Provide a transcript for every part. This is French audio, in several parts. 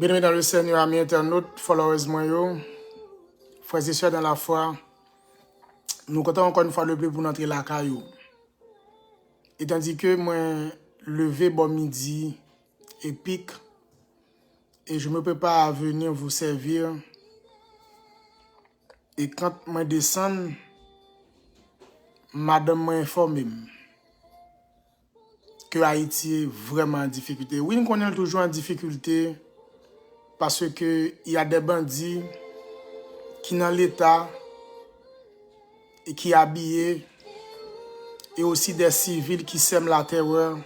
Bienvenue dans le Seigneur, amis internautes, followers moi, frères et sœurs dans la foi. Nous comptons encore une fois le plus pour entrer la caillou. Et tandis que moi, levé bon midi, épique, et je me prépare à venir vous servir. Et quand je descends, madame m'a informé que Haïti est vraiment en difficulté. Oui, nous connaissons toujours en difficulté parce qu'il y a des bandits qui sont dans l'État et qui sont habillés, et aussi des civils qui sèment la terreur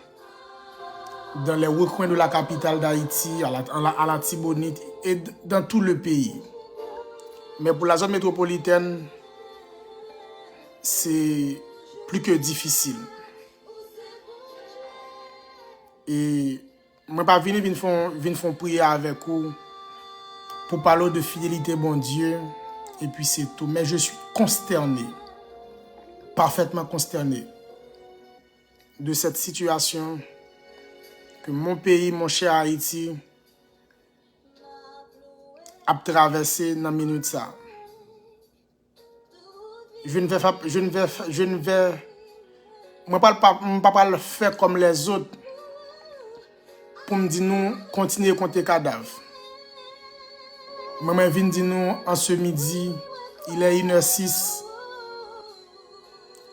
dans les recoins de la capitale d'Haïti, à la Tibonite et dans tout le pays. Mais pour la zone métropolitaine, c'est plus que difficile. Et moi, je ne vais pas venir prier avec vous pour parler de fidélité, bon Dieu, et puis c'est tout. Mais je suis consterné, parfaitement consterné de cette situation que mon pays, mon cher Haïti, a traversé dans la minute ça. Je ne vais pas le faire comme les autres pour me dire nous continuer à compter cadavres. Moi, je viens dire nous en ce midi, il est 1h06,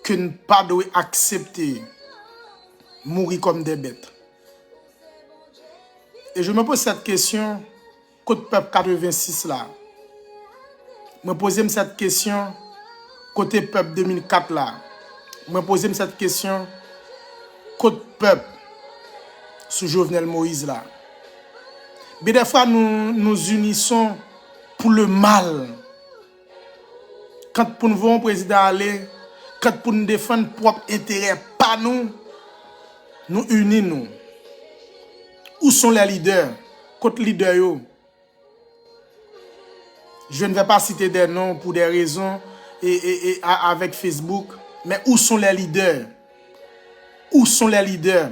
que nous pas doit accepter mourir comme des bêtes. Et je me pose cette question, côté peuple 86 là. Je me pose cette question, côté peuple 2004 là. Je me pose cette question, côté peuple sous Jovenel Moïse là. Mais des fois, nous nous unissons pour le mal. Quand pour nous voir un président aller, quand pour nous défendre propre intérêt, pas nous, nous unissons. Où sont les leaders? Côté leader yo. Je ne vais pas citer des noms pour des raisons et avec Facebook, mais où sont les leaders? Où sont les leaders?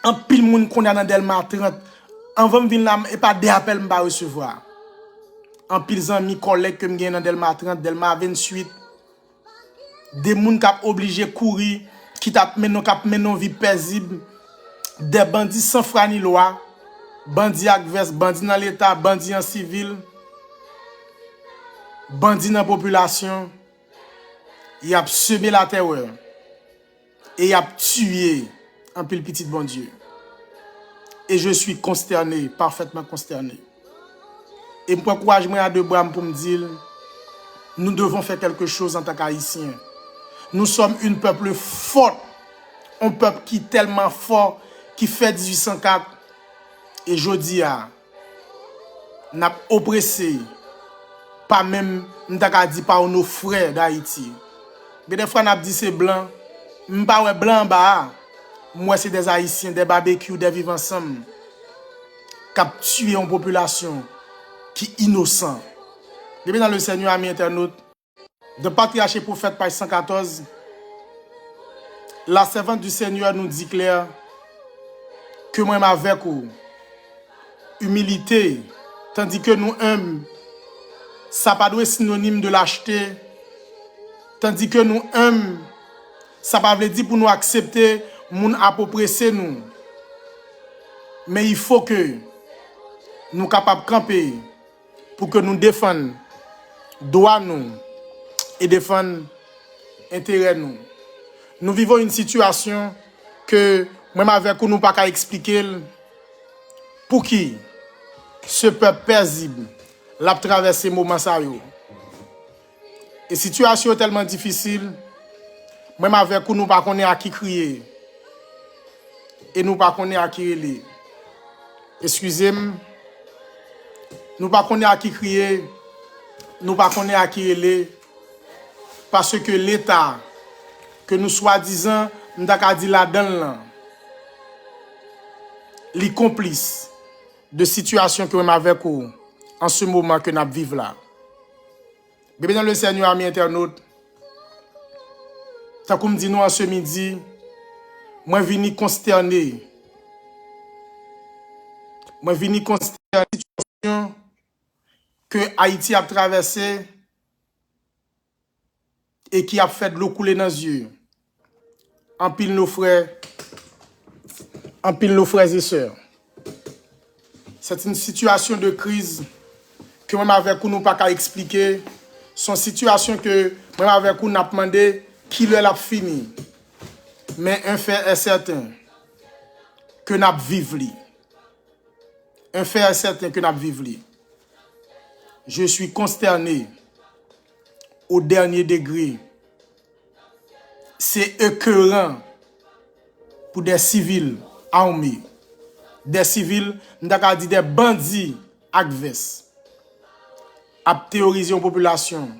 En pile moun condamné dans Delma 30, en va me venir là et pas des appels me recevoir. En pile amis collègues que me gagne dans Delma 30, Delma 28, des moun qui obligé courir, qui t'a menon vie paisible, des bandits sans foi ni loi, bandits adverses, bandits dans l'état, bandits en civil, bandits dans la population, il a semé la terreur et il a tué un pile petit bon Dieu. Et je suis consterné, parfaitement consterné. Et je m'encourage à deux bras pour me dire, nous devons faire quelque chose en tant qu'Haïtiens. Nous sommes un peuple fort, un peuple qui est tellement fort, qui fait 1804. Et je dis, n'a oppressé, pas même, dit par nos frères d'Haïti. Mais des fois, n'a dit c'est blanc, m'pas blanc bas. Moi, c'est des Haïtiens, des barbecues, des vivants ensemble, qui ont tué une population qui est innocente. Depuis dans le Seigneur, amis internautes, de Patriarche et Prophète, page 114, la servante du Seigneur nous dit clair que moi, avec vous, humilité, tandis que nous humbles, ça pas doit être synonyme de lâcheté, tandis que nous humbles, ça pas veut dire pour nous accepter, moun approprier nous. Mais il faut que nous capables de camper pour que nous défendions droit nous et défendre intérêt nous. Nous vivons une situation que même avec nous pas qu'à expliquer pour qui ce peuple paisible l'a traversé moment ça yo. Et situation tellement difficile, même avec nous pas connaît à qui crier et nous pas connaît à qui aller. Excusez-moi, nous pas connaît à qui crier, nous pas connaît à qui aller, parce que l'État que nous soi-disant nous t'a dit là-dedans les complices de situation que même avec vous en ce moment que nous vivons là. Bébé dans le Seigneur, amis internautes, tant qu'on me dit nous en ce midi, moi vini consterné. Moi vini consterné que Haïti a traversé et qui a fait de l'eau couler dans les yeux. En pile nos frères et sœurs. C'est une situation de crise que même avec nous, nous pas qu'à expliquer. C'est une situation que même avec nous, nous avons demandé qui l'a fini. Mais un fait est certain que nous vivons. Un fait est certain que nous vivons. Je suis consterné au dernier degré. C'est écœurant pour des civils armés. Des civils, nous avons dit des bandits adverses. À théoriser une population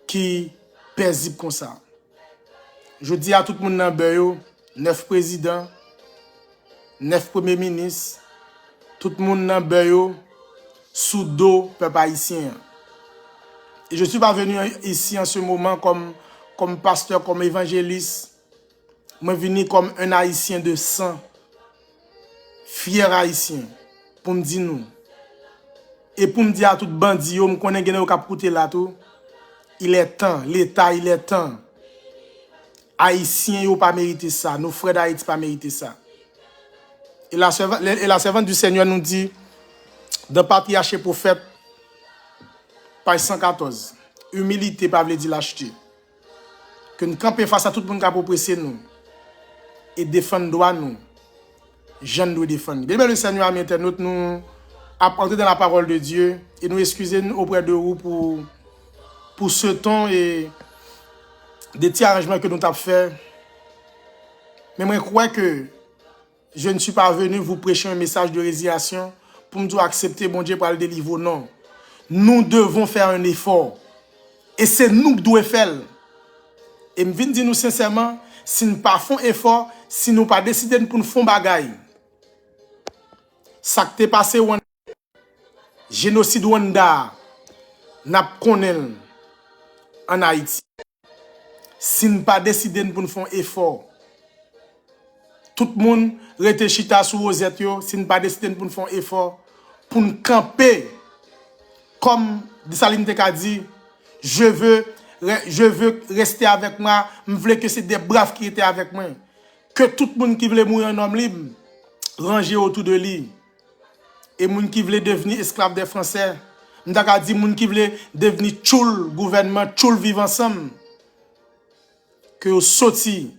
qui paisible comme ça. Je dis à tout le monde dans le bureau, 9 présidents, 9 premiers ministres, tout le monde dans le bureau, sous dos peuple haïtien. Et je ne suis pas venu ici en ce moment comme pasteur, comme évangéliste. Je suis venu comme un haïtien de sang, fier haïtien, pour me dire nous. Et pour me dire à tout bandit, je connais que vous avez là tout. Il est temps, l'État, il est temps. Haïtiens n'ont pas mérité ça. Nos frères d'Haïti n'ont pas mérité ça. Et la servante du Seigneur nous dit, dans Patriarche et Prophète, page 114, humilité, pas veut dire lâcheté. Que nous campions face à tout le monde qui a oppressé nous. Et défendre droit nous. Je ne dois défendre. Bien, le Seigneur, amis internautes, nous apprendre dans la parole de Dieu et nous excuser auprès de vous pour ce temps et des petits arrangements que nous avons fait. Mais moi, je crois que je ne suis pas venu vous prêcher un message de résiliation pour me dire accepter bon Dieu pour le délivrer. Non. Nous devons faire un effort. Et c'est nous qui devons faire. Et je viens dire nous sincèrement, si nous ne faisons pas effort, si nous ne pas décidé pour nous faire bagaille, ça qui est passé, génocide Rwanda, n'a pas en Haïti. Si nous pas décidé pour nous faire un effort, tout le monde rete chita sous vos êtres, si nous pas décidé pour nous faire un effort, pour nous camper, comme Dessalines a dit, je veux rester avec moi, je veux que c'est des braves qui étaient avec moi. Que tout le monde qui voulait mourir un homme libre, ranger autour de lui. Et les gens qui voulaient devenir esclaves des Français, je dit les gens qui voulaient devenir tchoul gouvernement, tchoul vivre ensemble, que vous sorti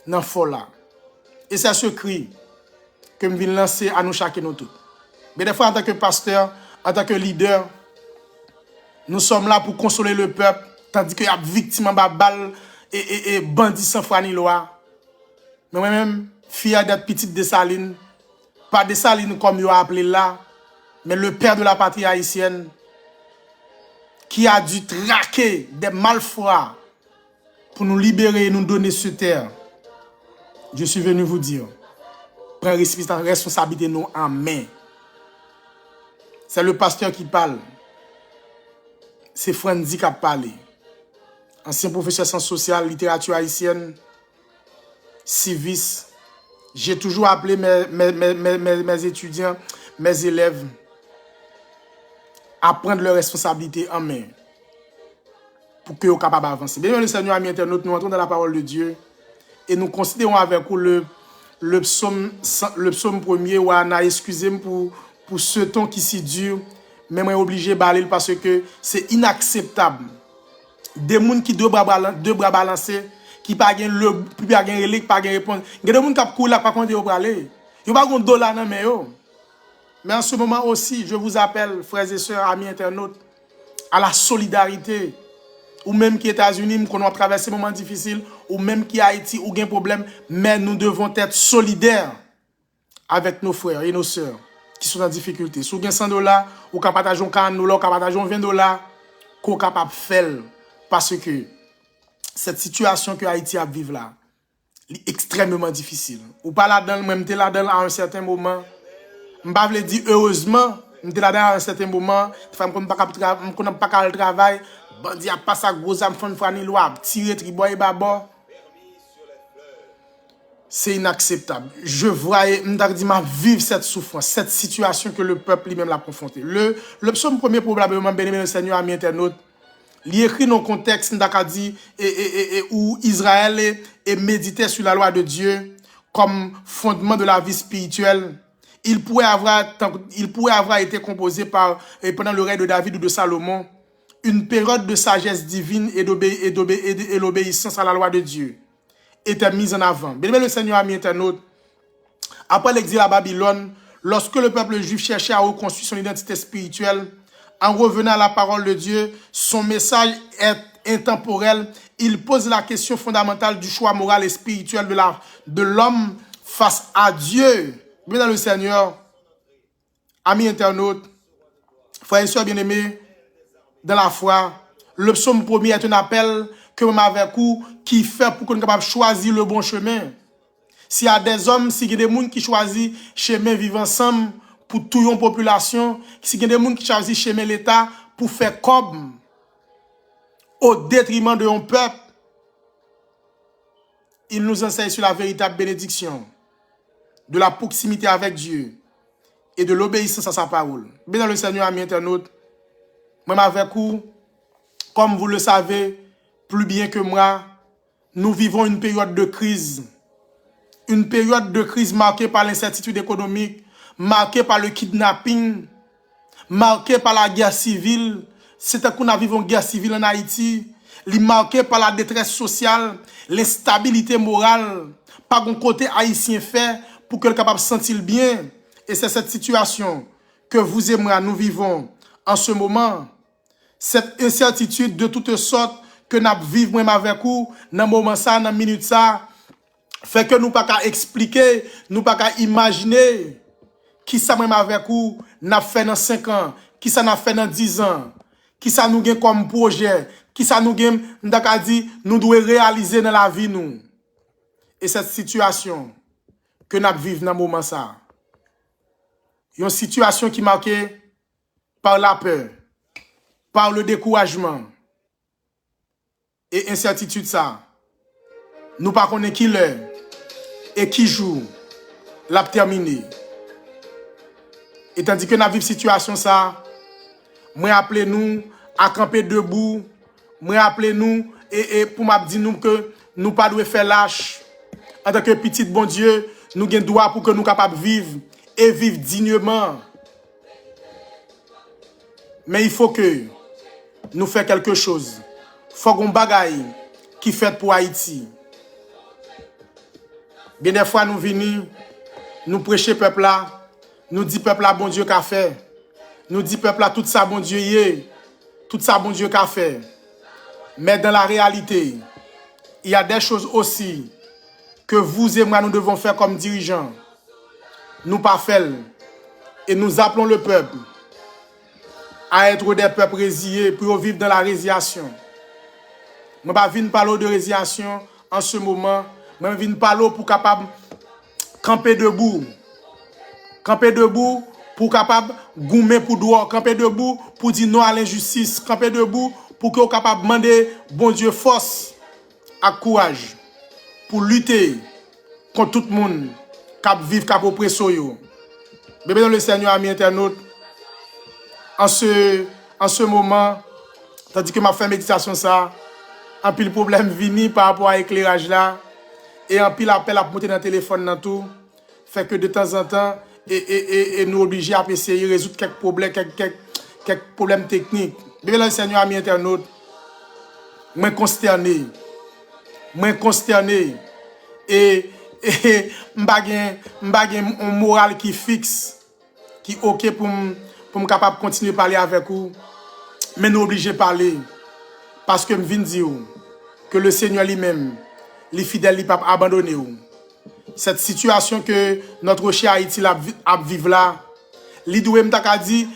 dans le fort là. Et c'est ce cri que je viens lancer à nous chacun nous tous. Mais des fois, en tant que pasteur, en tant que leader, nous sommes là pour consoler le peuple, tandis qu'il y a victime en balle et bandits sans foi ni loi. Mais moi-même, fier d'être petite Dessalines, pas Dessalines comme il a appelé là, mais le père de la patrie haïtienne, qui a dû traquer des malfrats pour nous libérer et nous donner cette terre. Je suis venu vous dire, prenez responsabilité nous en main. C'est le pasteur qui parle. C'est Franzi qui a parlé. Ancien professeur sciences sociales, littérature haïtienne, civis. J'ai toujours appelé mes étudiants, mes élèves, à prendre leurs responsabilités en main pour qu'ils soient capables d'avancer. Bien, le Seigneur, amis internautes, nous entrons dans la parole de Dieu et nous considérons avec vous le psaume 1er où on a excusé pour ce temps qui si dur, mais moi obligé de baler parce que c'est inacceptable. Des gens qui deux bras balancés, qui pas gain le pas gain relais, pas gain réponse. Il y a des gens qui courent là pas compter au braler. Yo pas gon dollar nan mais yo. Mais en ce moment aussi, je vous appelle frères et sœurs, amis internautes, à la solidarité. Ou même qui États-Unis, qu'on a traversé des moments difficiles, ou même qui Haïti, ou gain problème, mais nous devons être solidaires avec nos frères et nos sœurs qui sont en difficulté. Si vous avez 100 $, ou quand partageons 40 $, ou quand partageons 20 $, qu'on est capable de faire. Parce que cette situation que Haïti a vivre là, est extrêmement difficile. Ou pas là-dedans, même t'es là-dedans à un certain moment. Je ne vais pas dire heureusement, j'étais là-dedans à un certain moment, je ne peux pas faire le travail, bandi a passé à gros âme, fon frani loi, tirer triboy babo. c'est inacceptable. Je voyais, m'a vivre cette souffrance, cette situation que le peuple lui-même l'a confronté. Le psaume premier, probablement, béni le Seigneur, ami internaute, il écrit dans le contexte où Israël méditait sur la loi de Dieu comme fondement de la vie spirituelle. Il pourrait avoir été composé pendant le règne de David ou de Salomon, une période de sagesse divine et l'obéissance à la loi de Dieu était mise en avant. Bien le Seigneur, ami internaute, après l'exil à Babylone, lorsque le peuple juif cherchait à reconstruire son identité spirituelle, en revenant à la parole de Dieu, son message est intemporel. Il pose la question fondamentale du choix moral et spirituel de l'homme face à Dieu. Bien dans le Seigneur, amis internautes, frères et sœurs bien-aimés, dans la foi, le psaume premier est un appel que l'on avec vous qui fait pour qu'on soit capable de choisir le bon chemin. S'il y a des hommes, s'il y a des gens qui choisissent chemin vivre ensemble pour toute une population, s'il y a des gens qui choisissent chemin l'État pour faire comme au détriment de un peuple, il nous enseigne sur la véritable bénédiction de la proximité avec Dieu et de l'obéissance à sa parole. Bien dans le Seigneur, amis internautes, même avec vous, comme vous le savez plus bien que moi, nous vivons une période de crise. Une période de crise marquée par l'incertitude économique, marquée par le kidnapping, marquée par la guerre civile. C'est que nous vivons une guerre civile en Haïti. Marquée par la détresse sociale, l'instabilité morale, par un côté haïtien fait pour que le capable de sentir bien. Et c'est cette situation que vous et moi, nous vivons en ce moment. Cette incertitude de toutes sortes que nous vivons même avec vous, dans le moment ça, dans la minute ça, fait que nous pas qu'à expliquer, nous pas qu'à imaginer qui ça même avec vous n'a fait dans 5 ans, qui ça n'a fait dans 10 ans, qui ça nous gagne comme projet, qui ça nous gagne, nous devons réaliser dans la vie nous. Et cette situation que nous vivons dans le moment ça, une situation qui est marquée par la peur, par le découragement et incertitude ça. Nous ne connaissons pas qui l'heure et qui jour l'a terminé. Et tandis que nous vivons situation ça, moi appelez nous à camper debout, moi appelez nous et pour m'a dire nous que nous pas devons faire lâche. En tant que petit bon Dieu, nous avons droit pour que nous capables de vivre et vivre dignement. Mais il faut que nous fassions quelque chose. Il faut qu'on bagaille qui fait pour Haïti. Bien des fois, nous venons, nous prêcher peuple là, nous dit peuple là, bon Dieu qu'a fait. Nous dit peuple là, tout ça, bon Dieu y est. Tout ça, bon Dieu qu'a fait. Mais dans la réalité, il y a des choses aussi que vous et moi, nous devons faire comme dirigeants. Nous pas faire. Et nous appelons le peuple à être des peuples résiliés pour vivre dans la résiliation. Je ne vais pas venir parler de résiliation en ce moment. Je vais venir parler pour capable camper debout. Camper debout pour capable goumer pour droit. Camper debout pour dire non à l'injustice. Camper debout pour que vous capable demander bon Dieu force et courage pour lutter contre tout le monde qui vit, qui oppresse. Bébé dans le Seigneur, amis internautes, en ce moment, tandis que ma fait méditation ça, un pile problème vini par rapport à l'éclairage là, et un pile appel à monter dans le téléphone dans tout, fait que de temps en temps, et nous obligés à essayer de résoudre quelques problèmes, problèmes techniques. Bébé dans le Seigneur, amis internautes, moi consterné, et m'bagé un moral qui fixe, qui ok pour me capable de continuer à parler avec vous, mais nous obligés de parler. Parce que je viens dire que le Seigneur lui-même, les fidèles, ne pas abandonner. Cette situation que notre cher Haïti a vivre là, il doit dire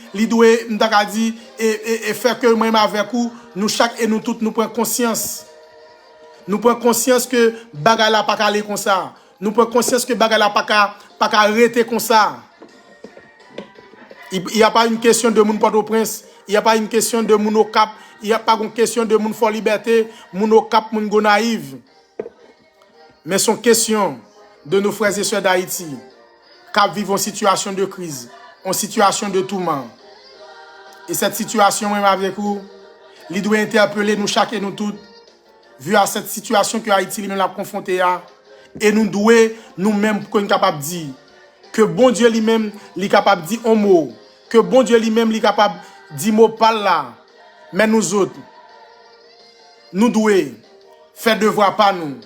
et faire que moi avec vous, nous chaque et nous toutes nous prenons conscience. Nous prenons conscience que bagay la pas aller comme ça. Nous prenons conscience que bagay la pas arrêter comme ça. Il n'y a pas une question de moun Port-au-Prince, il n'y a pas une question de moun au Cap, il n'y a pas une question de moun Fort Liberté, moun au Cap, moun go naïve. Mais son question de nos frères et sœurs d'Haïti qui vivent en situation de crise, en situation de tourment. Et cette situation, même avec vous, il doit interpeller nous chaque et nous toutes, vu à cette situation que Haïti nous l'a confronté à, et nous devons nous-mêmes qu'on est capable de dire que bon Dieu lui-même est capable de dire un mot, que bon Dieu lui-même est capable de dire mot par là, mais nous autres, nous devons faire devoir par nous.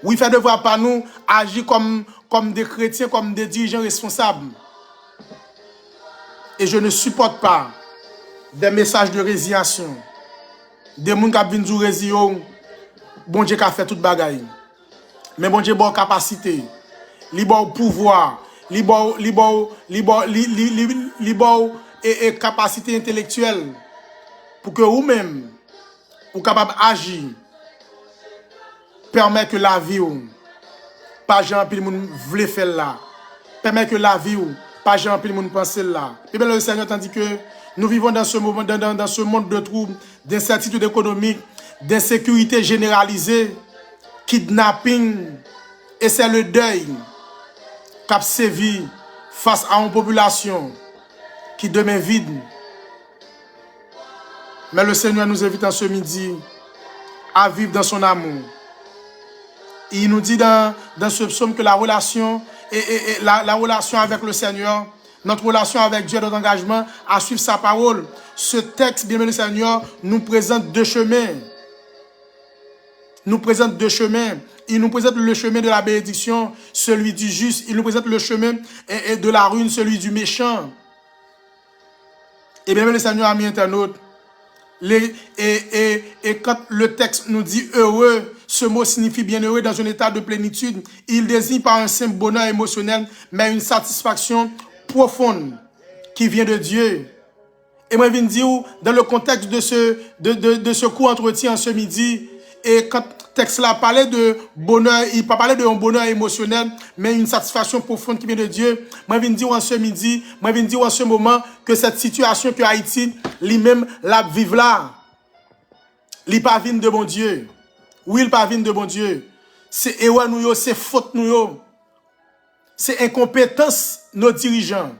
Oui, faire devoir par nous, agir comme des chrétiens, comme des dirigeants responsables. Et je ne supporte pas des messages de résignation. Des gens qui viennent dire résigner, bon Dieu qui a fait toute bagaille. Mais bon Dieu a une capacité, il a un pouvoir, il a une capacité intellectuelle pour que vous-même, vous capable d'agir, permet que la vie, pas Jean pile moun vle faire là, permet que la vie, pas Jean pile moun pense là. Et bien le Seigneur tandis que nous vivons dans ce moment, dans ce monde de troubles, d'incertitude économique, d'insécurité généralisée, kidnapping, et c'est le deuil qui a sévi face à une population qui demeure vide. Mais le Seigneur nous invite en ce midi à vivre dans son amour. Il nous dit dans ce psaume que la relation, la relation avec le Seigneur, notre relation avec Dieu, notre engagement à suivre sa parole. Ce texte, bien aimé le Seigneur, nous présente deux chemins. Nous présente deux chemins. Il nous présente le chemin de la bénédiction, celui du juste. Il nous présente le chemin de la ruine, celui du méchant. Et bien aimé le Seigneur, amis internautes, et quand le texte nous dit heureux, ce mot signifie bienheureux dans un état de plénitude. Il désigne pas un simple bonheur émotionnel, mais une satisfaction profonde qui vient de Dieu. Et moi, je viens de dire, dans le contexte de ce court entretien ce midi, et quand le texte là parlait de bonheur, il ne parlait d'un bonheur émotionnel, mais une satisfaction profonde qui vient de Dieu. Moi, je viens de dire en ce midi, moi, je viens de dire en ce moment que cette situation que Haïti, lui-même, la vive là, il pas vine de bon Dieu. Oui, il pas vine de bon Dieu. C'est erreur nous, c'est faute nous, c'est incompétence nos dirigeants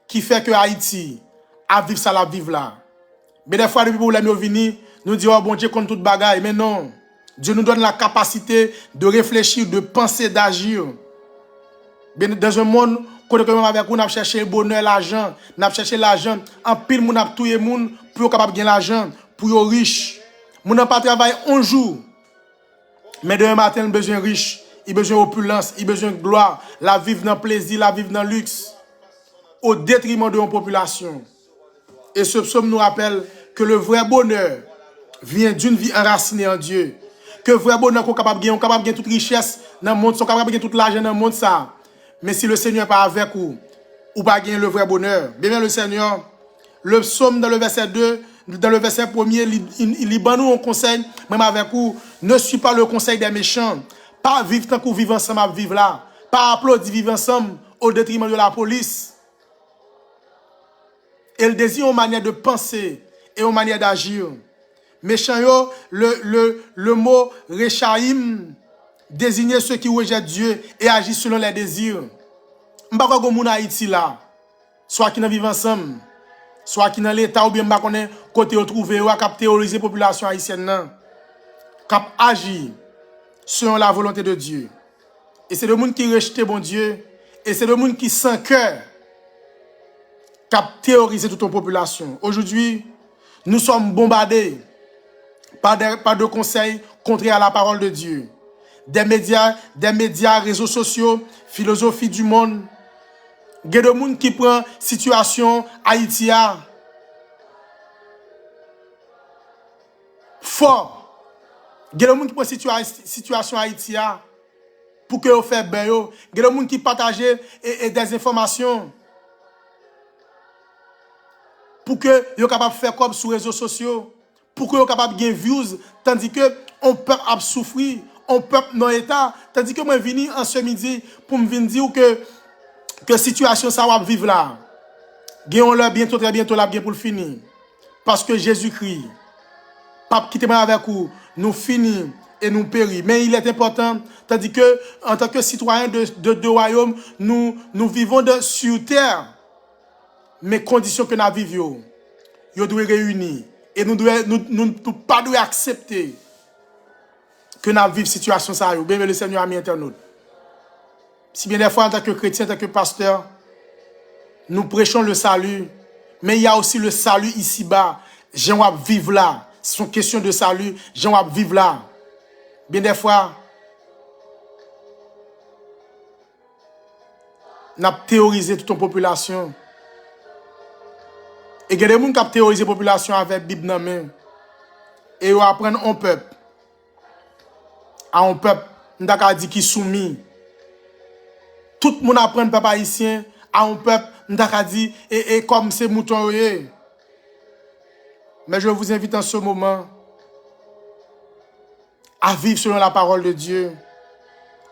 qui fait que Haïti a vivre ça, la vive là. Mais des fois, depuis que nous venons, nous disons, oh bon Dieu, contre toute bagaille. Mais non. Dieu nous donne la capacité de réfléchir, de penser, d'agir. Dans un monde, quand nous avec nous, nous cherché le bonheur, l'argent. Nous cherché l'argent. En pile, nous avons tout le monde pour être capable de gagner l'argent, pour être riche. Nous n'avons pas travaillé un jour. Mais demain matin, nous avons besoin de riche. Il a besoin d'opulence, il a besoin de gloire. La vivre dans le plaisir, la vivre dans le luxe. Au détriment de la population. Et ce psaume nous rappelle que le vrai bonheur vient d'une vie enracinée en Dieu. Que le vrai bonheur qu'on est capable de gagner toute richesse dans le monde, qu'on est capable de gagner toute l'argent dans le monde. Ça. Mais si le Seigneur n'est pas avec vous, ou pas gagner le vrai bonheur. Bien le Seigneur, le psaume dans le verset 2, dans le verset 1er, il donne nous un conseil, même avec vous, ne suis pas le conseil des méchants. Pas vivre tant qu'on vit ensemble à vivre là. Pas applaudir vivre ensemble au détriment de la police. Et le désir une manière de penser et une manière d'agir. Méchant yo, le mot Rechaim désignait ceux qui rejettent Dieu et agissent selon les désirs. M'pa ko moun Haïti là, soit qui nan vivent ensemble, soit qui dans l'état ou bien m'pa connaît côté ou trouver ou cap théoriser population haïtienne nan, cap agir selon la volonté de Dieu. Et c'est le monde qui rejette bon Dieu et c'est le monde qui sans cœur cap théoriser toute une population. Aujourd'hui, nous sommes bombardés par de conseils contraires à la parole de Dieu. Des médias, réseaux sociaux, philosophie du monde. Il y a des gens qui prennent situation Haïti fort. Il y a des gens qui prennent situation Haïti pour que vous fassiez bien. Il y a des gens qui partagent des informations pour que vous capable de faire comme sur les réseaux sociaux, pour que vous capable de gagner views, tandis que on peut souffrir, on peut dans l'état, tandis que moi venu en ce midi pour me venir dire que situation ça va vivre là. Gagnons-le bientôt, très bientôt là, bien pour le finir. Parce que Jésus-Christ, Pape qui te avec vous, nous finissons et nous périt. Mais il est important, tandis que, en tant que citoyens de deux royaumes, nous vivons sur terre. Mais conditions que nous vivons, nous devons réunir. Et nous ne pouvons pas accepter que nous vivons situation ça. Bien, le Seigneur a mis internaute. Si bien des fois, en tant que chrétien, en tant que pasteur, nous prêchons le salut, mais il y a aussi le salut ici-bas. J'aimerais vivre là. C'est une question de salut. J'aimerais vivre là. Bien des fois, nous avons théorisé toute une population. Et il y a des gens qui ont théorisé la population avec la Bible dans la main. Et ils apprennent un peuple. À un peuple, nous avons dit qui est soumis. Tout le monde apprend le peuple haïtien à un peuple, nous avons dit, et comme c'est mouton. Mais je vous invite en ce moment à vivre selon la parole de Dieu.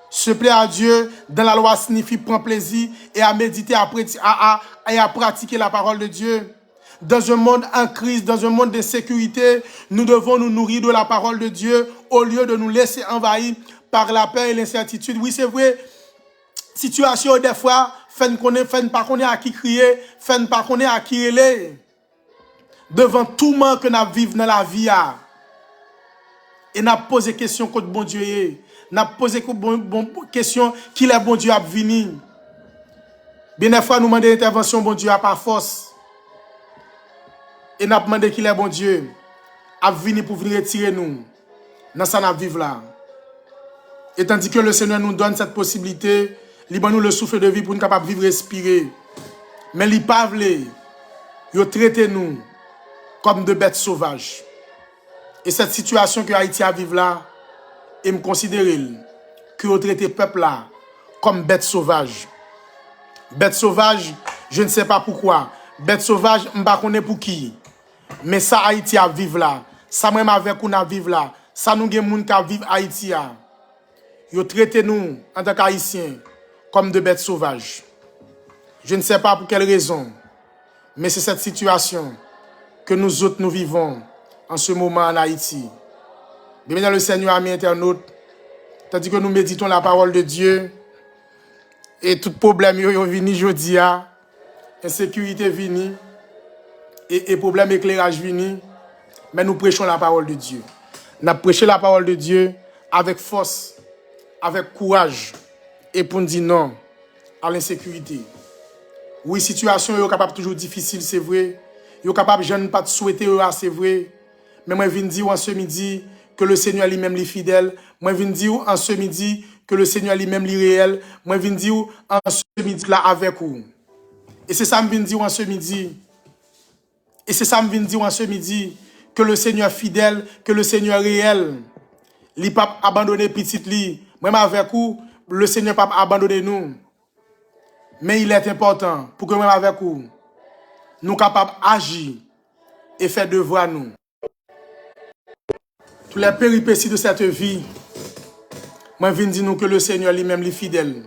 Se plaire à Dieu dans la loi signifie prendre plaisir et à méditer, et à pratiquer la parole de Dieu. Dans un monde en crise, dans un monde d'insécurité, nous devons nous nourrir de la parole de Dieu au lieu de nous laisser envahir par la peur et l'incertitude. Oui, c'est vrai, situation des fois, fait pas connaître à qui crier, fait pas connaître à qui aller. Devant tout monde que nous vivons dans la vie. Et nous posé question contre bon Dieu. Nous posé question qui est bon Dieu à venir. Bien des fois, nous demandons l'intervention bon Dieu à par force. Et nous demandons qu'il est bon Dieu à venir pour venir retirer nous. Dans ça, nous vivons là. Et tandis que le Seigneur nous donne cette possibilité, il nous le souffle de vie pour nous capables de vivre, respirer. Mais il pas voulu. Il traite nous comme de bêtes sauvages. Et cette situation que Haïti a vivre là, et me considérer que vous traitez le peuple là comme bêtes sauvages. Bêtes sauvages, je ne sais pas pourquoi. Bêtes sauvages, je ne sais pas pour qui. Mais ça Haïti a vivre là. Ça même avec nous a vivre là. Ça nous gen moun qui vivre Haïti là. Vous traitez nous en tant qu'Haïtiens comme de bêtes sauvages. Je ne sais pas pour quelle raison. Mais c'est cette situation que nous autres nous vivons en ce moment en Haïti. Bien, le Seigneur a mis internaute, tandis que nous méditons la parole de Dieu, et tout problème est venu aujourd'hui, insécurité vini, et problème éclairage vini, mais nous prêchons la parole de Dieu. Nous prêchons la parole de Dieu avec force, avec courage, et pour nous dire non à l'insécurité. Oui, situation est capable toujours difficile, c'est vrai. Est capable de ne pas souhaiter, c'est vrai. Mais moi, je viens dire en ce midi que le Seigneur lui-même est fidèle. Moi, je viens dire en ce midi que le Seigneur lui-même est réel. Moi, je viens dire en ce midi là avec vous. Et c'est ça que je viens dire en ce midi. Et c'est ça que je viens dire en ce midi que le Seigneur est fidèle, que le Seigneur est réel. Il n'a pas abandonné petit li. Même avec vous, le Seigneur n'a pas abandonné nous. Mais il est important pour que même avec vous, nous sommes capables d'agir et faire devoir nous. Tous les péripéties de cette vie, moi je viens dire nous que le Seigneur lui-même est fidèle.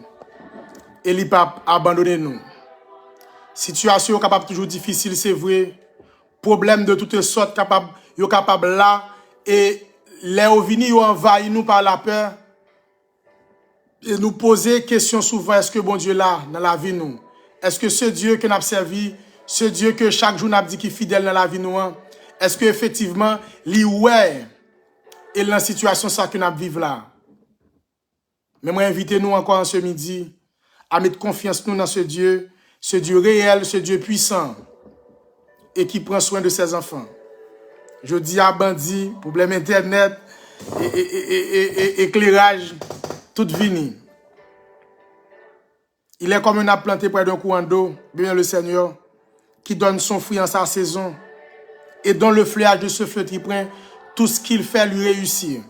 Et il n'a pas abandonné nous. Situation capable toujours difficile, c'est vrai. Problème de toutes sortes capable là. Et les ovini envahissent nous par la peur. Et nous poser question souvent, est-ce que bon Dieu là dans la vie nous? Est-ce que ce Dieu que nous avons servi, ce Dieu que chaque jour nous avons dit qu'il est fidèle dans la vie nous, est-ce que effectivement, lui ouais, et la situation ça que nous vivons là? Mais moi, invitez-nous encore en ce midi à mettre confiance nous dans ce Dieu réel, ce Dieu puissant, et qui prend soin de ses enfants. Je dis à bandit, problème internet, et éclairage, tout vini. Il est comme un arbre planté près d'un courant d'eau, bien le Seigneur, qui donne son fruit en sa saison, et dont le feuillage de ce feu prend tout ce qu'il fait lui réussir.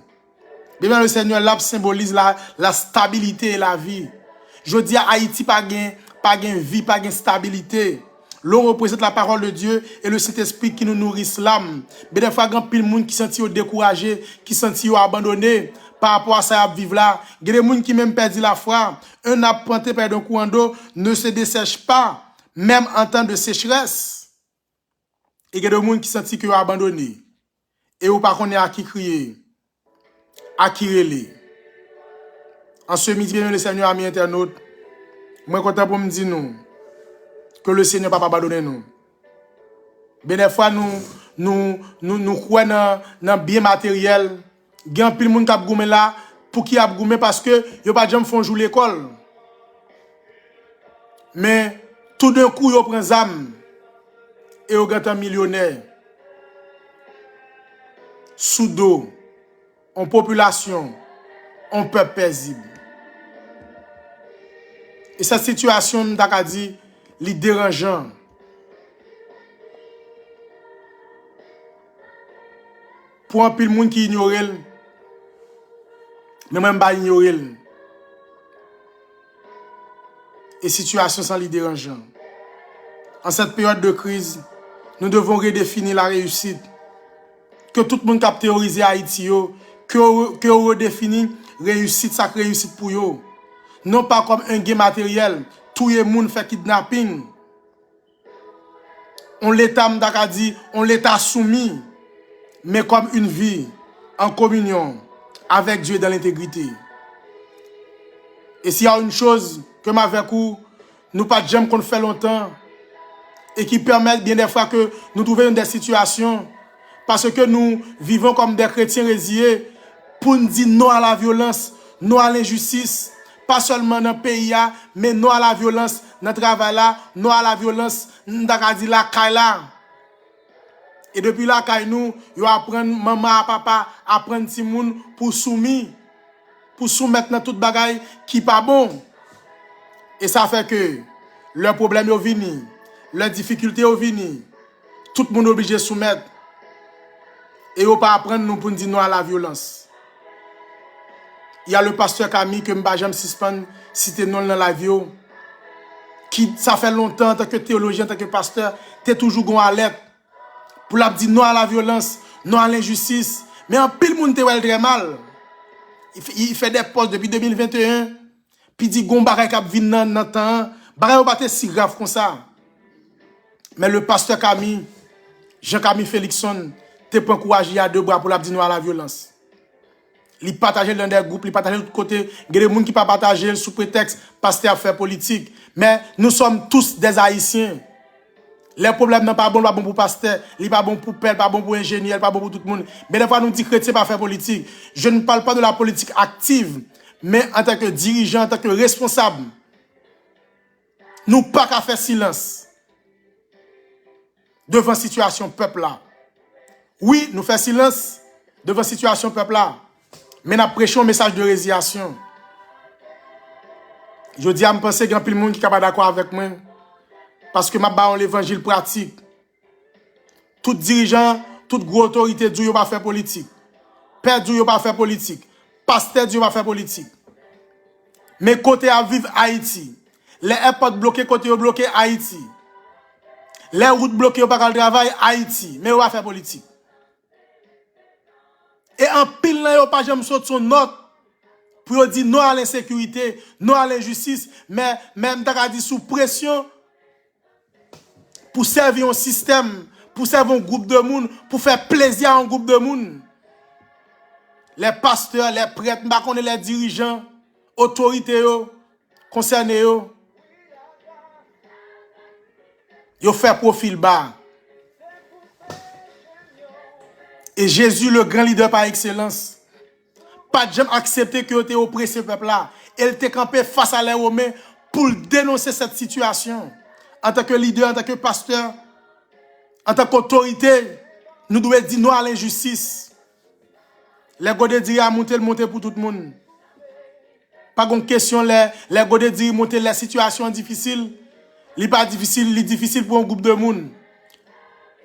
Bien le Seigneur, l'arbre symbolise la stabilité et la vie. Je dis à Haïti, pas de vie, pas de stabilité. L'eau représente la parole de Dieu et le Saint-Esprit qui nous nourrit l'âme. Mais des fois, il y a pile de monde qui sentit découragé, qui sentit abandonné par rapport à ça à vivre là. Il y a des gens qui même perdu la foi. Un arbre planté près d'un courant d'eau ne se dessèche pas, même en temps de sécheresse. Et il y a des gens qui sentit qu'ils ont abandonné. Et ou pas qu'on est à qui crier. Akirele. En ce midi, bien le Seigneur, amis internautes, moi, content pour me dire nous, que le Seigneur ne va pas abandonner nous. Ben des fois, nous croyons dans bien matériel. Il y a un pile de monde qui a goumé là, pour qui a goumé parce que ils pas jamais font jouer l'école. Mais tout d'un coup, ils prennent zam et ils sont millionnaire. Sous dos, en population, en peuple paisible. Et cette situation, d'Akadi, est dérangeante. Pour un pile de monde qui ignore, mais même pas ignorer. Et situation sans les dérangeant. En cette période de crise, nous devons redéfinir la réussite. Que tout le monde qui a théorisé Haïti, que redéfinir réussite, ça réussite pour eux. Non pas comme un gain matériel, tout le monde fait kidnapping. On l'État m'dakadi, on l'État soumis, mais comme une vie en communion avec Dieu dans l'intégrité. Et s'il y a une chose que m'avec vous, nous pas jamais qu'on fait longtemps, et qui permet bien des fois que nous trouvions des situations, parce que nous vivons comme des chrétiens résiliés, pour nous dire non à la violence, non à l'injustice, pas seulement dans le pays, mais non à la violence dans le travail, non à la violence dans la caille. Et depuis la caille, nous apprenons maman, papa, apprendre si moun pour soumettre dans toute bagaille qui pas bon. Et ça fait que le problème est venu, les difficultés est venu, tout le monde est obligé de soumettre. Et on pas apprendre nous pour dire non à la violence. Il y a le pasteur Camille que je jamais suspendre citer non dans la vie. Qui ça fait longtemps en tant que théologien, en tant que pasteur, tu es toujours gon alerte pour la dire non à la violence, non à l'injustice. Mais en pile monde te très mal. Il fait des postes depuis 2021. Puis dit gon bagay k'ap vinn nan temps, bagay pas si grave comme ça. Mais le pasteur Camille, Jean-Camille Félixson, te prend courage à deux bras pour la dire non à la violence. Il partage dans des groupes, il partage de l'autre côté. Il y a des gens qui ne pas partager sous prétexte pasteur fait politique. Mais nous sommes tous des Haïtiens. Les problèmes n'est pas bon pour pasteur, il n'est pas bon pour père, pas bon pour ingénieur, pas bon pour tout le monde. Mais des fois nous disons chrétiens pas faire politique. Je ne parle pas de la politique active, mais en tant que dirigeant, en tant que responsable. Nous pas qu'à faire silence devant la situation peuple là. Oui, nous faisons silence devant la situation peuple là. Mais nous prêchons un message de résiliation. Je dis à me penser qu'il y a plus de monde qui n'est pas d'accord avec moi. Parce que je bats l'évangile pratique. Tout dirigeant, toute grosse autorité, Dieu va faire politique. Père Dieu va faire politique. Pasteur Dieu va faire politique. Mais côté à vivre Haïti, les airports bloqués, côté bloqué Haïti. Les routes bloquées, pas le travail Haïti. Mais on va faire politique. Et en pile, là, yo pas jamais sorti son note pour dire non à l'insécurité, non à l'injustice, mais même t'as dit sous pression pour servir un système, pour servir un groupe de monde, pour faire plaisir à un groupe de monde. Les pasteurs, les prêtres, les dirigeants, autorités concernés, yo fait profil bas. Et Jésus, le grand leader par excellence, pas jamais accepté que tu oppressé ce peuple-là. Il était campé face à les Romains pour dénoncer cette situation. En tant que leader, en tant que pasteur, en tant qu'autorité, nous devons dire non à l'injustice. Les godés disent à monter pour tout le monde. Pas de question, les godés disent monter les situations difficiles. Ce n'est pas difficile, c'est difficile pour un groupe de monde.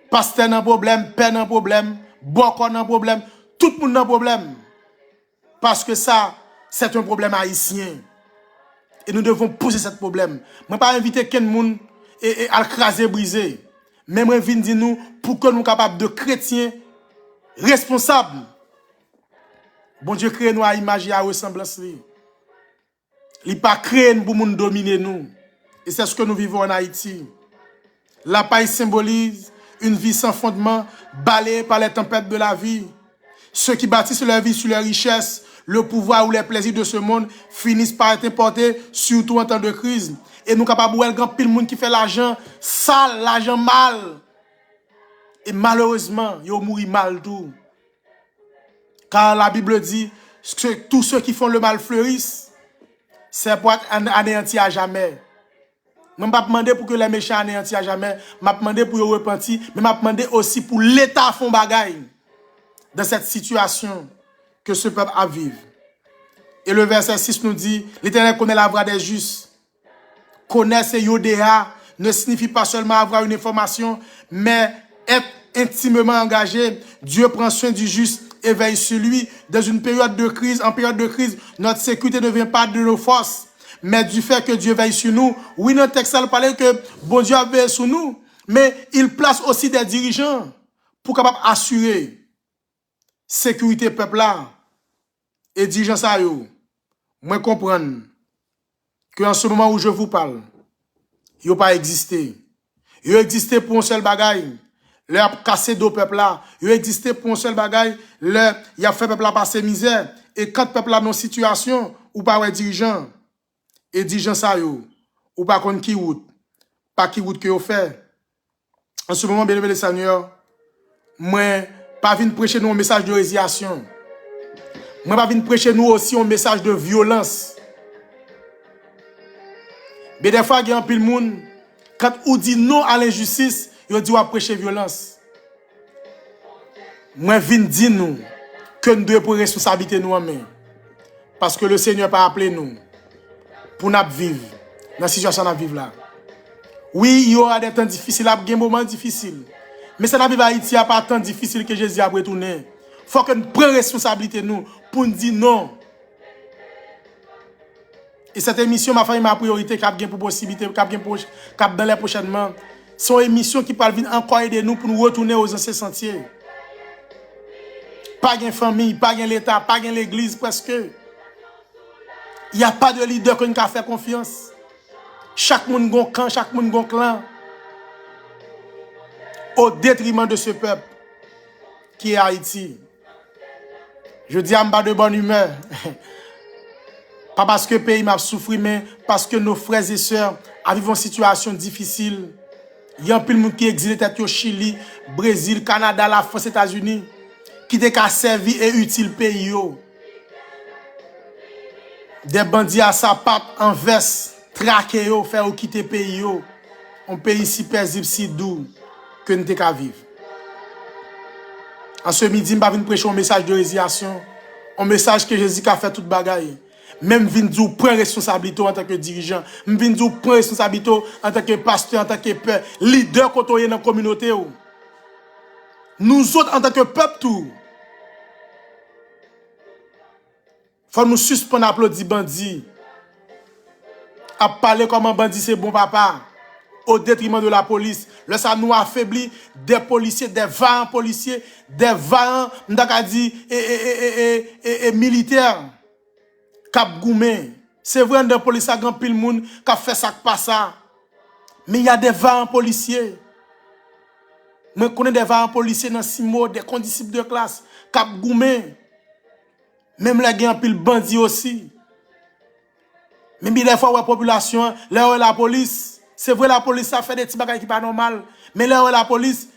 Pasteur n'a un problème, père n'a un problème. Beaucoup n'a problème, tout le monde n'a problème. Parce que ça, c'est un problème haïtien. Et nous devons poser ce problème. Je ne vais pas inviter quelqu'un à craser, briser. Mais je viens dire nous pour que nous soyons capables de chrétiens responsables. Bon Dieu crée nous à image et à ressemblance. Il n'a pas créé pour nous dominer nous. Et c'est ce que nous vivons en Haïti. La paille symbolise une vie sans fondement, balayée par les tempêtes de la vie. Ceux qui bâtissent leur vie sur les richesses, le pouvoir ou les plaisirs de ce monde finissent par être importés, surtout en temps de crise. Et nous capables de voir grand pile monde qui fait l'argent sale, l'argent mal. Et malheureusement, ils mourent mal tout. Car la Bible dit que tous ceux qui font le mal fleurissent, c'est pour être anéanti à jamais. Je ne vais pas demander pour que les méchants anéantissent à jamais. Je vais demander pour qu'ils repentir, mais je vais demander aussi pour l'État font bagaille dans cette situation que ce peuple a vivre. Et le verset 6 nous dit, l'Éternel connaît la voie des justes. Connaître Yodéa ne signifie pas seulement avoir une information, mais être intimement engagé. Dieu prend soin du juste et veille sur lui. Dans une période de crise, en période de crise, notre sécurité ne vient pas de nos forces, mais du fait que Dieu veille sur nous. Oui, notre texte parle que bon Dieu a veillé sur nous, mais il place aussi des dirigeants pour capable assurer sécurité peuple là. Et dirigeants ça yo, moi comprendre que en ce moment où je vous parle, il n'a pas existé. Il a existé pour un seul bagaille. Il a cassé deux peuples là. Il a existé pour un seul bagaille. Il a fait peuple là passer misère. Et quand peuple là dans situation, ou pas un dirigeant, et dirigeant ça yo, ou pas contre qui route, pas qui route que vous fait. En ce moment, bien aimé les seigneurs, moi, pas venir prêcher nous un message de résiliation. Moi, pas venir prêcher nous aussi un message de violence. Mais des fois, il y a un pile monde, quand on dit non à l'injustice, il dit on va prêcher violence. Moi, je viens dire nous que nous devons prendre responsabilité nous en main. Parce que le Seigneur n'a appelé nous pour nous vivre dans la situation où nous vivons là. Oui, il y aura des temps difficiles, des moments difficiles. Mais c'est la vie d'Haïti n'a pas tant difficile que Jésus a retourné. Il faut que nous prenions responsabilité nous pour nous dire non. Et cette émission, ma famille, ma priorité, qui a pour possibilité, qui a dans les prochainement, c'est une émission qui parle encore aider nous pour nous retourner aux anciens sentiers. Pas de famille, pas de l'État, pas de l'Église, presque. Il n'y a pas de leader qui a fait confiance. Chaque monde a un camp, chaque monde a un clan. Au détriment de ce peuple qui est Haïti. Je dis à Mba de bonne humeur. Pas parce que le pays m'a souffert, mais parce que nos frères et sœurs vivent en situation difficile. Il y a un peu de monde qui exilé au Chili, Brésil, Canada, la France, États-Unis, qui ont servi et utile pays. Des bandits à sa patte en veste, traqués, faire quitter le pays. Un pays si paisible, si doux, que nous devons vivre. En ce midi, je vais venir prêcher un message de résiliation, un message que Jésus a fait toute bagaille. Même venir prendre responsabilité en tant que dirigeant, venir prendre responsabilité en tant que pasteur, en tant que père, leader côtoyé dans la communauté. Nous autres, en tant que peuple, tout. Faut nous suspendre applaudir bandits. À parler comme un bandit, c'est bon papa. Au détriment de la police. Là, ça nous affaiblit des policiers, des vaillants policiers, des vaillants, et militaires. Cap Goumé. C'est vrai, des policiers, grand pile monde, qui a fait ça, pas ça. Mais il y a des vaillants policiers. Je connais des vaillants policiers dans 6 mots, des condisciples de classe. Cap Goumé. Même les gens pile bandits aussi. Même des fois, la population, là où la police, c'est vrai, la police, ça fait des petits bagages qui sont pas normal. Mais là où la police,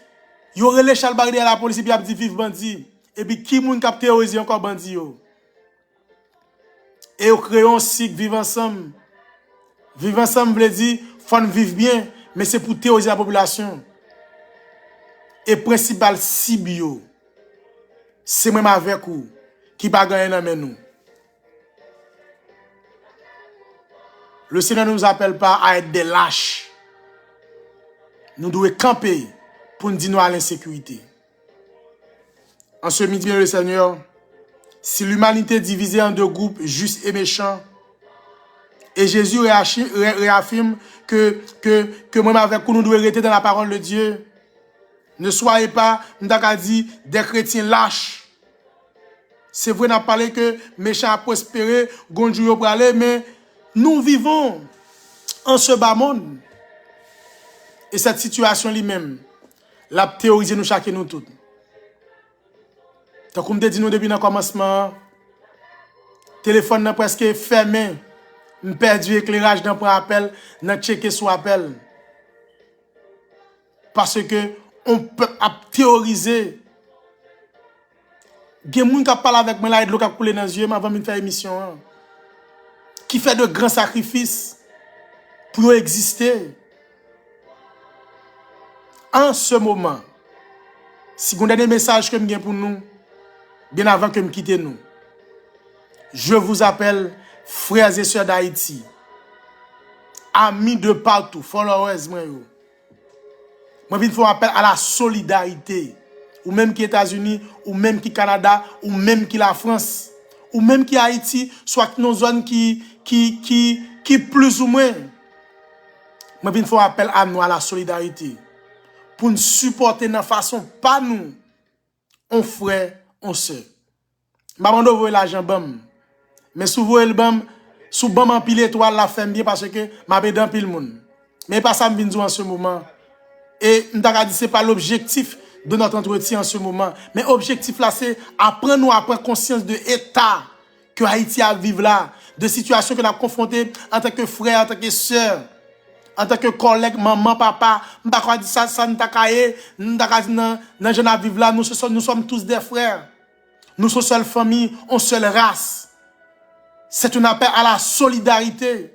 il y aurait les chalbards de la police, et puis il y a dit vive bandit. Et puis qui moun kap théorisé encore bandit yo? Et on crée un cycle, vivre ensemble. Vivre ensemble veut dire, faut vivre bien, mais c'est pour théoriser la population. Et principal cible, c'est même avec vous, qui va gagner dans nous. Le Seigneur ne nous appelle pas à être des lâches. Nous devons camper pour nous dire non à l'insécurité. En ce midi, le Seigneur, si l'humanité est divisée en 2 groupes, justes et méchants, et Jésus réaffirme que moi avec vous, nous devons rester dans la parole de Dieu. Ne soyez pas, dit, des chrétiens lâches. C'est vrai, on a parlé que méchants a prospéré, gonjou pour aller, mais nous vivons en ce bas monde. Et cette situation lui-même, la théorisée nous chacun nous tous. Tant qu'on me dit nous depuis le commencement, téléphone n'a presque fermé. Je perdu l'éclairage dans le appel, dans checker sur appel. Parce que on peut théoriser. Il y a des gens qui parlent avec moi là et de l'eau qui a coulé dans les yeux avant de faire l'émission. Qui fait de grands sacrifices pour exister. En ce moment, si vous avez des messages que je pour nous, bien avant que je quitte nous, je vous appelle frères et sœurs d'Haïti, amis de partout, followers, moi je fais un appel à la solidarité, ou même qui États-Unis, ou même qui Canada, ou même qui la France, ou même qui Haïti, soit qui nos zones qui plus ou moins. Moi je fais un appel à nous à la solidarité pour nous supporter de façon pas nous, on frère, on sœur. Maman doit voir l'argent bam. Mais souvent le bam, sous bam en pile étoile la fait bien parce que m'a dans pile monde. Mais pas ça me vient dire en ce moment. Et m'ta dit c'est pas l'objectif de notre entretien en ce moment, mais objectif là c'est apprendre à prendre conscience de l'état que Haïti a vivre là, de situations que nous avons confrontées en tant que frère, en tant que sœur, en tant que collègue, maman, papa. M'ta dit ça n'ta caillé, m'ta dit dans jeune à vivre là, nous sommes tous des frères. Nous sommes seule famille, on seule race. C'est un appel à la solidarité.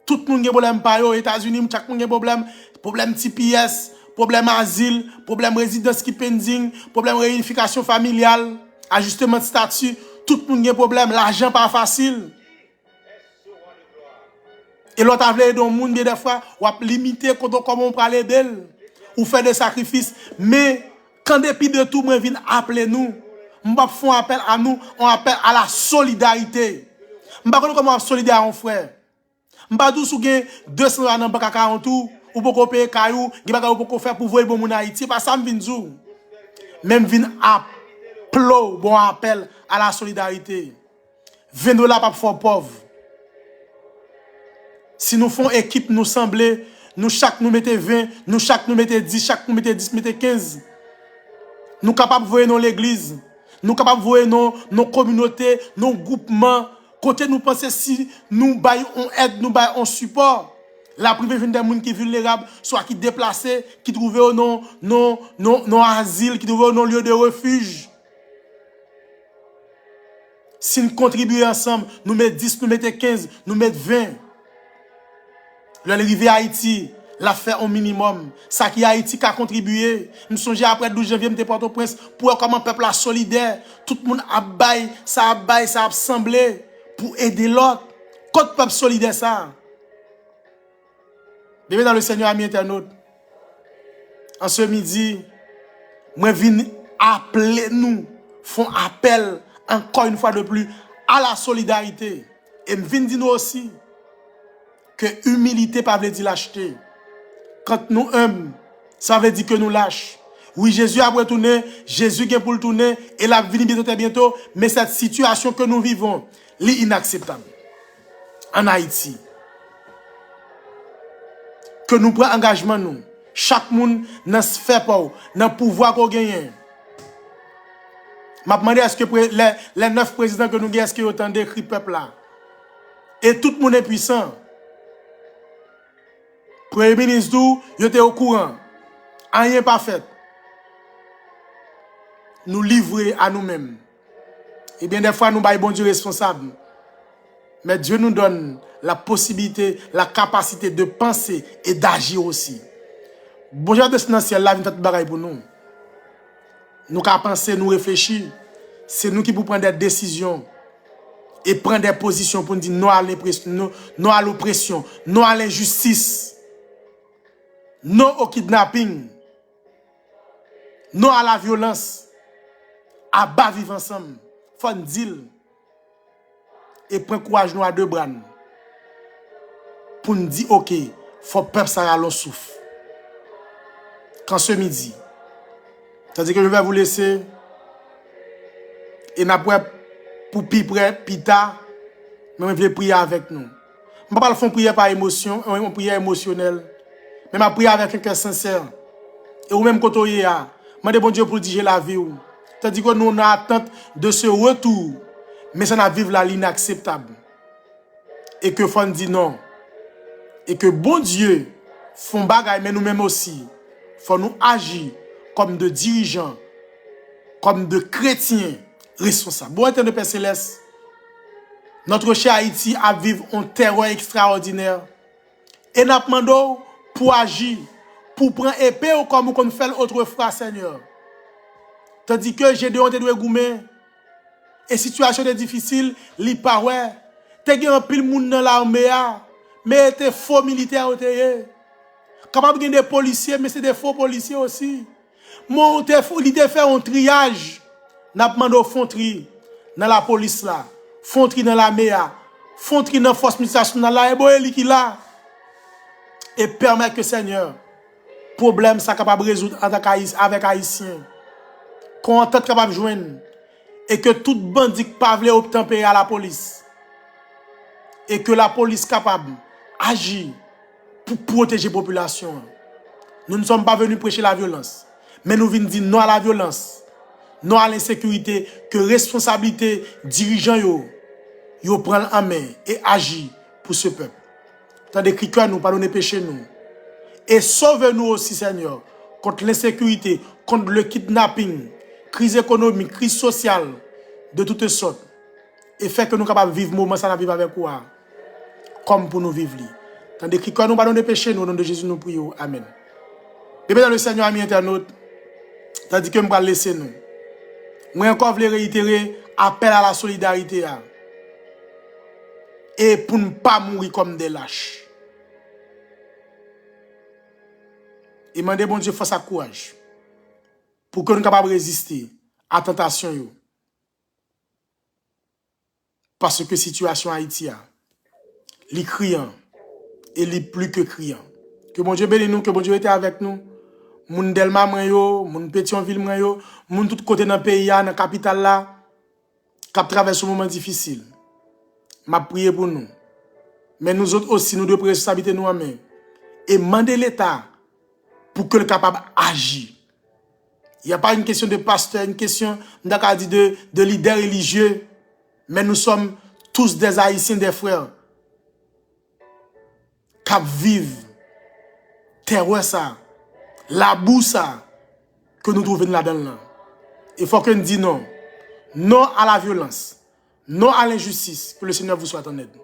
Tout le monde a problème par aux États-Unis, chaque monde a problème TPS, problème asile, problème résidence qui pending, problème réunification familiale, ajustement de statut, tout le monde a problème, l'argent pas facile. Et l'autre a voulu dans le monde des fois, ou a limité comment on prend les belles, ou faire des sacrifices, mais quand depuis de tout moi vient appeler nous, m'pa font appel à nous, on appelle à la solidarité. M'pa connait comment solidaire en frère. M'pa dou sou gen 200 ans dans banque account ou poko payer caillou, gen bagay ou poko faire pour voyer bon moun Haïti, pas ça m'vinn dou. Même vinn applo bon appel à la solidarité. $20 pas for pauvre. Si nous font équipe nous sembler, nous chaque nous mettez 20, nous chaque nous mettez 10, chaque nous mettez 10, mettez 15. Nous capables de voir dans l'église. Nous capables de voir nos communautés, nos groupements. Côté nous pensons si nous baillons aide, nous baillons support. La privée vient des gens qui sont vulnérables, soit qui déplacés, qui trouvent non asile, qui trouvent non lieu de refuge. Si nous contribuons ensemble, nous mettons 10, nous mettons 15, nous mettons 20. L'arrivée à Haïti, l'a fait au minimum. Ça qui Haïti qui a contribué. Nous songeons après le 12 janvier, nous Port-au-Prince, pour comment le peuple a solidaire. Tout le monde a baillé, ça a assemblé pour aider l'autre. Quand le peuple solidaire ça. Bien dans le Seigneur, amis internautes, en ce midi, moi viens appeler nous, font appel encore une fois de plus à la solidarité. Et je viens dire nous aussi que humilité pas veut dire lâcheté. Quand nous humbles, ça veut dire que nous lâchons. Oui, Jésus a retourné, Jésus vient pour le tourner, et la vie bientôt, mais cette situation que nous vivons, est inacceptable. En Haïti. Que nous prenons engagement, nous. Chaque monde n'a fait pas, n'a pouvoir qu'on gagne. Je me demande est-ce que les 9 présidents que nous avons, est-ce qu'ils ont autant d'écrits peuple là? Et tout le monde est puissant. Premier ministre, il était au courant. Rien pas fait. Nous livrer à nous-mêmes. Et bien des fois, nous baillons bon Dieu responsable. Mais Dieu nous donne la possibilité, la capacité de penser et d'agir aussi. Bonjour de ce ciel là, vient faire bagaille pour nous. Nous qu'à penser, nous réfléchir. C'est nous qui pouvons prendre des décisions et prendre des positions pour nous dire non à l'oppression, non à l'injustice, non au kidnapping, non à la violence, à bas vivre ensemble. Faut nous dire et prendre courage nous à deux bras pour nous dire ok, faut peuple ça à souffle. Quand ce midi, c'est-à-dire que je vais vous laisser et après pour plus tard, mais je vais prier avec nous. Je ne vais pas faire prier par émotion, une prière émotionnelle, mais je vais prier avec un cœur sincère. Et ou même quand on y a, je demande bon Dieu pour dire la vie. Tandis que nous, on a attente de ce retour. Mais ça n'a vivre là l'inacceptable. Et que faut dire non. Et que bon Dieu font bagaille, mais nous-mêmes aussi. Faut nous agir comme de dirigeants, comme de chrétiens responsables. Bon étant de Père Céleste, notre cher Haïti a vivre un terreur extraordinaire. Et nous demandons pour agir, pour prendre épée comme on fait autrefois, Seigneur. Tandis que j'ai de honte de goumer. Et situation est difficile, li pa ouais. Te gen un pile moun dans l'armée, mais te faux militaires au te. Capable gen des policiers, mais c'est des faux policiers aussi. Mon te fait un triage. N'a demandé font tri dans la police là, font tri dans l'armée, font tri dans force militaire nationale là, et bon li qui là. Et permet que Seigneur, problème ça capable résoudre avec haïtien. Qu'on entend capable joindre. Et que tout bandit pas vle obtempérer à la police. Et que la police capable agir pour protéger la population. Nous ne sommes pas venus prêcher la violence. Mais nous venons dire non à la violence. Non à l'insécurité. Que responsabilité dirigeant yo prend en main et agir pour ce peuple. Tandis que nous pardonnez péché nous. Et sauve-nous aussi, Seigneur, contre l'insécurité, contre le kidnapping, crise économique, crise sociale, de toutes sortes. Et fait que nous sommes capables de vivre moment ça vivre avec quoi. Comme pour nous vivre. Tandis que nous pardonnons péché, nous, au nom de Jésus, nous prions. Amen. Bébé dans le Seigneur, amis internautes, tandis que nous allons laisser nous. Moi encore, je veux réitérer appel à la solidarité. Et pour ne pas mourir comme des lâches. Et demander bon Dieu force à courage. Pour que nous soyons capables de résister à la tentation. Parce que la situation Haïti est criant et est plus que criant. Que bon Dieu bénisse nous, que bon Dieu était avec nous. Moun Delma mwen moun Pétionville mwen moun tout côté dans le pays, dans la capitale là, qui traverse un moment difficile. M'a prié pour nous. Mais nous autres aussi, nous devons responsabiliser nous en main. Et demander l'État pour que le capable agir. Il n'y a pas une question de pasteur, une question de leader religieux. Mais nous sommes tous des Haïtiens, des frères. Qui vivent terreur ça, la boue ça, que nous trouvons là-dedans. Il faut que nous disions non. Non à la violence. Non à l'injustice. Que le Seigneur vous soit en aide.